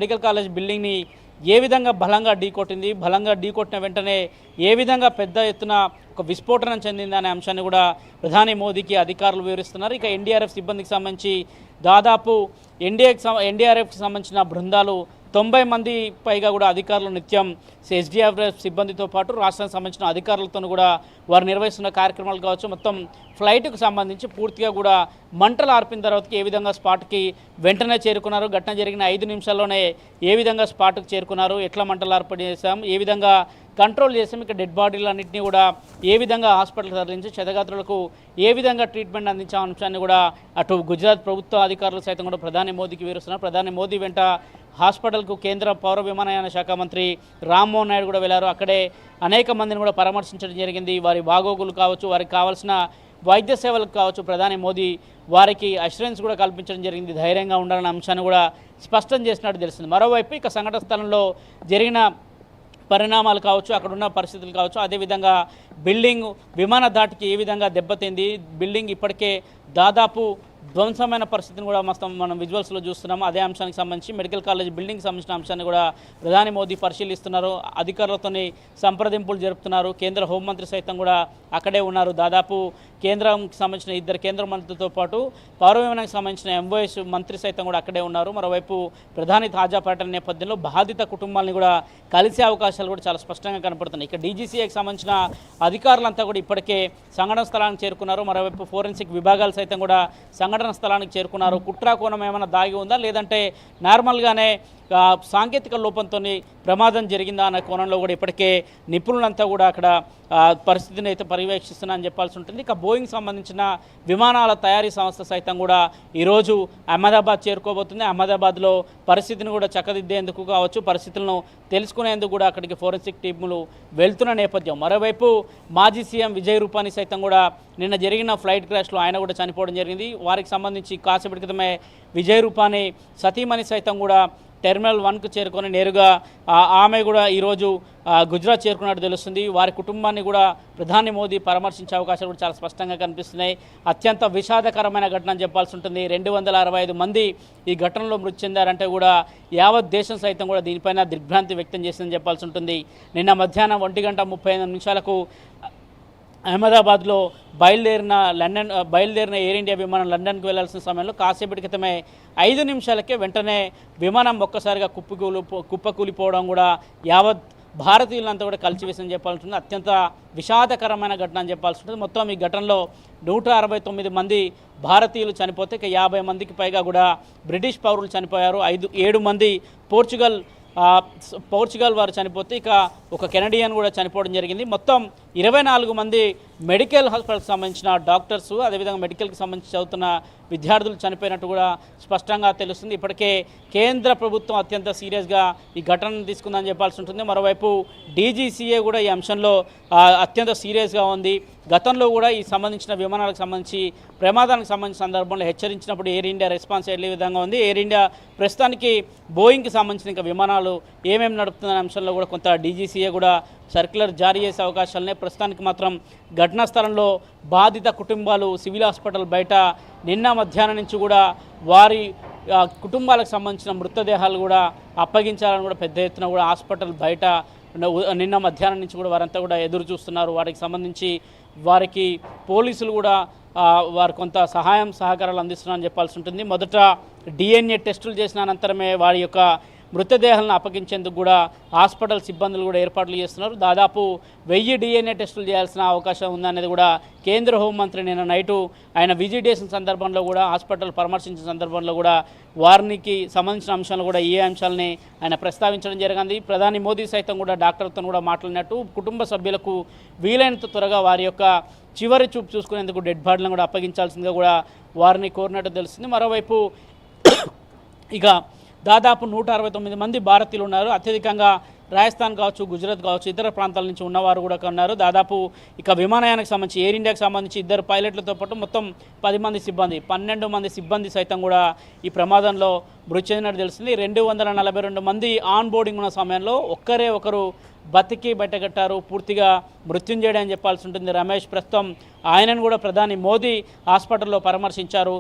Medical college బిల్డింగ్ని ఏ విధంగా బలంగా ఢీకొట్టింది, బలంగా ఢీకొట్టిన వెంటనే ఏ విధంగా పెద్ద ఎత్తున ఒక విస్ఫోటనం చెందిందనే అంశాన్ని కూడా ప్రధాని మోదీకి అధికారులు వివరిస్తున్నారు. ఇక ఎన్డీఆర్ఎఫ్ సిబ్బందికి సంబంధించి దాదాపు ఎన్డీఆర్ఎఫ్కి సంబంధించిన బృందాలు 90 మంది పైగా కూడా అధికారులు నిత్యం ఎస్డీఆర్ఎఫ్ సిబ్బందితో పాటు రాష్ట్రానికి సంబంధించిన అధికారులతో కూడా వారు నిర్వహిస్తున్న కార్యక్రమాలు కావచ్చు, మొత్తం ఫ్లైట్కు సంబంధించి పూర్తిగా కూడా మంటలు ఆర్పిన తర్వాతకి ఏ విధంగా స్పాట్కి వెంటనే చేరుకున్నారు, ఘటన జరిగిన 5 నిమిషాల్లోనే ఏ విధంగా స్పాట్కి చేరుకున్నారు, ఎట్లా మంటలు ఆర్పడి చేశాం, ఏ విధంగా కంట్రోల్ చేసాం, ఇక డెడ్ బాడీలన్నింటినీ కూడా ఏ విధంగా హాస్పిటల్ తరలించి క్షతగాత్రులకు ఏ విధంగా ట్రీట్మెంట్ అందించే అంశాన్ని కూడా అటు గుజరాత్ ప్రభుత్వ అధికారులు సైతం కూడా ప్రధాని మోదీకి వివరిస్తున్నారు. ప్రధాని మోదీ వెంట హాస్పిటల్కు కేంద్ర పౌర విమానయాన శాఖ మంత్రి రామ్మోహన్ నాయుడు కూడా వెళ్లారు. అక్కడే అనేక మందిని కూడా పరామర్శించడం జరిగింది. వారి బాగోగులు కావచ్చు, వారికి కావాల్సిన వైద్య సేవలకు కావచ్చు, ప్రధాని మోదీ వారికి అష్యూరెన్స్ కూడా కల్పించడం జరిగింది. ధైర్యంగా ఉండాలన్న అంశాన్ని కూడా స్పష్టం చేసినట్టు తెలిసింది. మరోవైపు ఇక సంఘటన స్థలంలో జరిగిన పరిణామాలు కావచ్చు, అక్కడున్న పరిస్థితులు కావచ్చు, అదేవిధంగా బిల్డింగ్ విమాన దాటికి ఏ విధంగా దెబ్బతింది, బిల్డింగ్ ఇప్పటికే దాదాపు ధ్వంసమైన పరిస్థితిని కూడా మనం విజువల్స్లో చూస్తున్నాము. అదే అంశానికి సంబంధించి మెడికల్ కాలేజ్ బిల్డింగ్కి సంబంధించిన అంశాన్ని కూడా ప్రధాని మోదీ పరిశీలిస్తున్నారు. అధికారులతో సంప్రదింపులు జరుపుతున్నారు. కేంద్ర హోంమంత్రి సైతం కూడా అక్కడే ఉన్నారు. దాదాపు కేంద్రంకి సంబంధించిన 2 కేంద్ర మంత్రులతో పాటు పౌర విమానానికి సంబంధించిన ఎంఓఎస్ మంత్రి సైతం కూడా అక్కడే ఉన్నారు. మరోవైపు ప్రధాని తాజా పర్యటన నేపథ్యంలో బాధిత కుటుంబాలని కూడా కలిసే అవకాశాలు కూడా చాలా స్పష్టంగా కనపడుతున్నాయి. ఇక డీజీసీఏకి సంబంధించిన అధికారులంతా కూడా ఇప్పటికే సంఘటన స్థలానికి చేరుకున్నారు. మరోవైపు ఫోరెన్సిక్ విభాగాలు సైతం కూడా సంఘటన స్థలానికి చేరుకున్నారు. కుట్రా కోణం ఏమైనా దాగి ఉందా, లేదంటే నార్మల్గానే సాంకేతిక లోపంతో ప్రమాదం జరిగిందా అనే కోణంలో కూడా ఇప్పటికే నిపుణులంతా కూడా అక్కడ పరిస్థితిని అయితే పర్యవేక్షిస్తున్నారని చెప్పాల్సి ఉంటుంది. ఇక బోయింగ్ సంబంధించిన విమానాల తయారీ సంస్థ సైతం కూడా ఈరోజు అహ్మదాబాద్ చేరుకోబోతుంది. అహ్మదాబాద్లో పరిస్థితిని కూడా చక్కదిద్దేందుకు కావచ్చు, పరిస్థితులను తెలుసుకునేందుకు కూడా అక్కడికి ఫోరెన్సిక్ టీములు వెళ్తున్న నేపథ్యం. మరోవైపు మాజీ సీఎం విజయ్ రూపానీ సైతం కూడా నిన్న జరిగిన ఫ్లైట్ క్రాష్లో ఆయన కూడా చనిపోవడం జరిగింది. వారికి సంబంధించి కాసేపటి క్రితమే విజయ్ రూపానీ సతీమణి సైతం కూడా టెర్మినల్ 1కు చేరుకొని నేరుగా ఆమె కూడా ఈరోజు గుజరాత్ చేరుకున్నట్టు తెలుస్తుంది. వారి కుటుంబాన్ని కూడా ప్రధాని మోదీ పరామర్శించే అవకాశాలు కూడా చాలా స్పష్టంగా కనిపిస్తున్నాయి. అత్యంత విషాదకరమైన ఘటన అని చెప్పాల్సి ఉంటుంది. 265 మంది ఈ ఘటనలో మృతి చెందారంటే కూడా యావత్ దేశం సైతం కూడా దీనిపైన దిగ్భ్రాంతి వ్యక్తం చేసిందని చెప్పాల్సి ఉంటుంది. నిన్న మధ్యాహ్నం 1:35 నిమిషాలకు అహ్మదాబాద్లో బయలుదేరిన ఎయిర్ ఇండియా విమానం లండన్కు వెళ్లాల్సిన సమయంలో కాసేపటి క్రితమే 5 నిమిషాలకే వెంటనే విమానం ఒక్కసారిగా కుప్పకూలిపోవడం కూడా యావత్ భారతీయులంతా కూడా కలిసివేసని చెప్పాల్సి ఉంటుంది. అత్యంత విషాదకరమైన ఘటన అని చెప్పాల్సి ఉంటుంది. మొత్తం ఈ ఘటనలో 169 మంది భారతీయులు చనిపోతే ఇక 50 మందికి పైగా కూడా బ్రిటిష్ పౌరులు చనిపోయారు. 7 మంది పోర్చుగల్ వారు చనిపోతే ఇక ఒక కెనడియన్ కూడా చనిపోవడం జరిగింది. మొత్తం 24 మంది మెడికల్ హాస్పిటల్కి సంబంధించిన డాక్టర్స్, అదేవిధంగా మెడికల్కి సంబంధించి చదువుతున్న విద్యార్థులు చనిపోయినట్టు కూడా స్పష్టంగా తెలుస్తుంది. ఇప్పటికే కేంద్ర ప్రభుత్వం అత్యంత సీరియస్గా ఈ ఘటనను తీసుకుందని చెప్పాల్సి ఉంటుంది. మరోవైపు డీజీసీఏ కూడా ఈ అంశంలో అత్యంత సీరియస్గా ఉంది. గతంలో కూడా ఈ సంబంధించిన విమానాలకు సంబంధించి ప్రమాదానికి సంబంధించిన సందర్భంలో హెచ్చరించినప్పుడు ఎయిర్ ఇండియా రెస్పాన్స్ ఏ విధంగా ఉంది, ఎయిర్ ఇండియా ప్రస్తుతానికి బోయింగ్కి సంబంధించిన ఇంకా విమానాలు ఏమేమి నడుపుతున్న అంశంలో కూడా కొంత డీజీసీఏ కూడా సర్క్యులర్ జారీ చేసే అవకాశాలనే. ప్రస్తుతానికి మాత్రం ఘటనా స్థలంలో బాధిత కుటుంబాలు సివిల్ హాస్పిటల్ బయట నిన్న మధ్యాహ్నం నుంచి కూడా వారి కుటుంబాలకు సంబంధించిన మృతదేహాలు కూడా అప్పగించాలని కూడా పెద్ద ఎత్తున కూడా హాస్పిటల్ బయట నిన్న మధ్యాహ్నం నుంచి కూడా వారంతా కూడా ఎదురు చూస్తున్నారు. వారికి సంబంధించి వారికి పోలీసులు కూడా వారు కొంత సహకారాలు అందిస్తున్నారని చెప్పాల్సి ఉంటుంది. మొదట DNA టెస్టులు చేసిన అనంతరమే వారి యొక్క మృతదేహాలను అప్పగించేందుకు కూడా హాస్పిటల్ సిబ్బందులు కూడా ఏర్పాట్లు చేస్తున్నారు. దాదాపు 1000 DNA టెస్టులు చేయాల్సిన అవకాశం ఉందనేది కూడా కేంద్ర హోంమంత్రి నిన్న నైటు ఆయన విజిట్ చేసిన సందర్భంలో కూడా హాస్పిటల్ పరామర్శించిన సందర్భంలో కూడా వారికి సంబంధించిన అంశాలు కూడా ఈ అంశాలని ఆయన ప్రస్తావించడం జరిగింది. ప్రధాని మోదీ సైతం కూడా డాక్టర్తో కూడా మాట్లాడినట్టు కుటుంబ సభ్యులకు వీలైనంత త్వరగా వారి యొక్క చివరి చూపు చూసుకునేందుకు డెడ్ బాడీలను కూడా అప్పగించాల్సిందిగా కూడా వారిని కోరినట్టు తెలుస్తుంది. మరోవైపు ఇక దాదాపు 169 మంది భారతీయులు ఉన్నారు. అత్యధికంగా రాజస్థాన్ కావచ్చు, గుజరాత్ కావచ్చు, ఇతర ప్రాంతాల నుంచి ఉన్నవారు కూడా ఉన్నారు. దాదాపు ఇక విమానయానికి సంబంధించి ఎయిర్ ఇండియాకి సంబంధించి 2 పైలట్లతో పాటు మొత్తం 10 మంది సిబ్బంది, 12 మంది సిబ్బంది సైతం కూడా ఈ ప్రమాదంలో మృతి చెందినట్టు తెలిసింది. 242 మంది ఆన్ బోర్డింగ్ ఉన్న సమయంలో ఒకరు బతికి బయటగట్టారు, పూర్తిగా మృత్యుంజయుడు అని చెప్పాల్సి ఉంటుంది రమేష్. ప్రస్తుతం ఆయనను కూడా ప్రధాని మోదీ హాస్పిటల్లో పరామర్శించారు.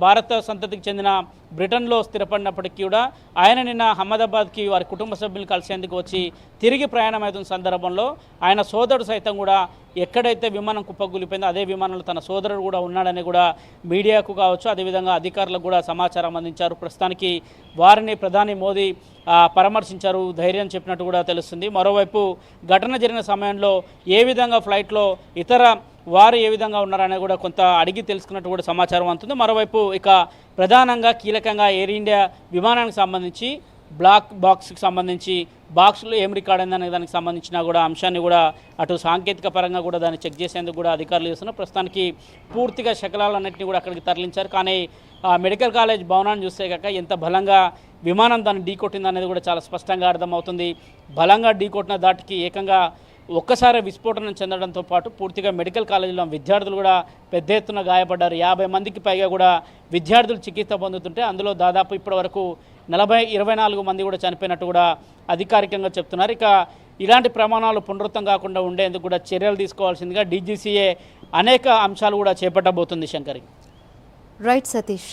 భారత సంతతికి చెందిన బ్రిటన్లో స్థిరపడినప్పటికీ కూడా ఆయన నిన్న అహ్మదాబాద్కి వారి కుటుంబ సభ్యులు కలిసేందుకు వచ్చి తిరిగి ప్రయాణం అవుతున్న సందర్భంలో ఆయన సోదరుడు సైతం కూడా ఎక్కడైతే విమానం కుప్పకూలిపోయిందో అదే విమానంలో తన సోదరుడు కూడా ఉన్నాడని కూడా మీడియాకు కావచ్చు, అదేవిధంగా అధికారులకు కూడా సమాచారం అందించారు. ప్రస్తుతానికి వారిని ప్రధాని మోదీ పరామర్శించారు, ధైర్యం చెప్పినట్టు కూడా తెలుస్తుంది. మరోవైపు ఘటన జరిగిన సమయంలో ఏ విధంగా ఫ్లైట్లో ఇతర వారు ఏ విధంగా ఉన్నారనే కూడా కొంత అడిగి తెలుసుకున్నట్టు కూడా సమాచారం అందుతుంది. మరోవైపు ఇక ప్రధానంగా కీలకంగా ఎయిర్ ఇండియా విమానానికి సంబంధించి బ్లాక్ బాక్స్కి సంబంధించి బాక్స్లో ఏం రికార్డ్ అయిందనే దానికి సంబంధించిన కూడా అంశాన్ని కూడా అటు సాంకేతిక పరంగా కూడా దాన్ని చెక్ చేసేందుకు కూడా అధికారులు చేస్తున్నారు. ప్రస్తుతానికి పూర్తిగా శకలాలన్నింటినీ కూడా అక్కడికి తరలించారు. కానీ మెడికల్ కాలేజ్ భవనాన్ని చూస్తే కాక ఎంత బలంగా విమానం దాన్ని ఢీకొట్టింది అనేది కూడా చాలా స్పష్టంగా అర్థమవుతుంది. బలంగా ఢీకొట్టిన దాటికి ఏకంగా ఒక్కసారి విస్ఫోటనం చెందడంతో పాటు పూర్తిగా మెడికల్ కాలేజీలో విద్యార్థులు కూడా పెద్ద ఎత్తున గాయపడ్డారు. 50 మందికి పైగా కూడా విద్యార్థులు చికిత్స పొందుతుంటే అందులో దాదాపు ఇప్పటి వరకు 24 మంది కూడా చనిపోయినట్టు కూడా అధికారికంగా చెప్తున్నారు. ఇక ఇలాంటి ప్రమాణాలు పునరుత్తం కాకుండా ఉండేందుకు కూడా చర్యలు తీసుకోవాల్సిందిగా డీజీసీఏ అనేక అంశాలు కూడా చేపట్టబోతుంది. శంకరి. రైట్ సతీష్.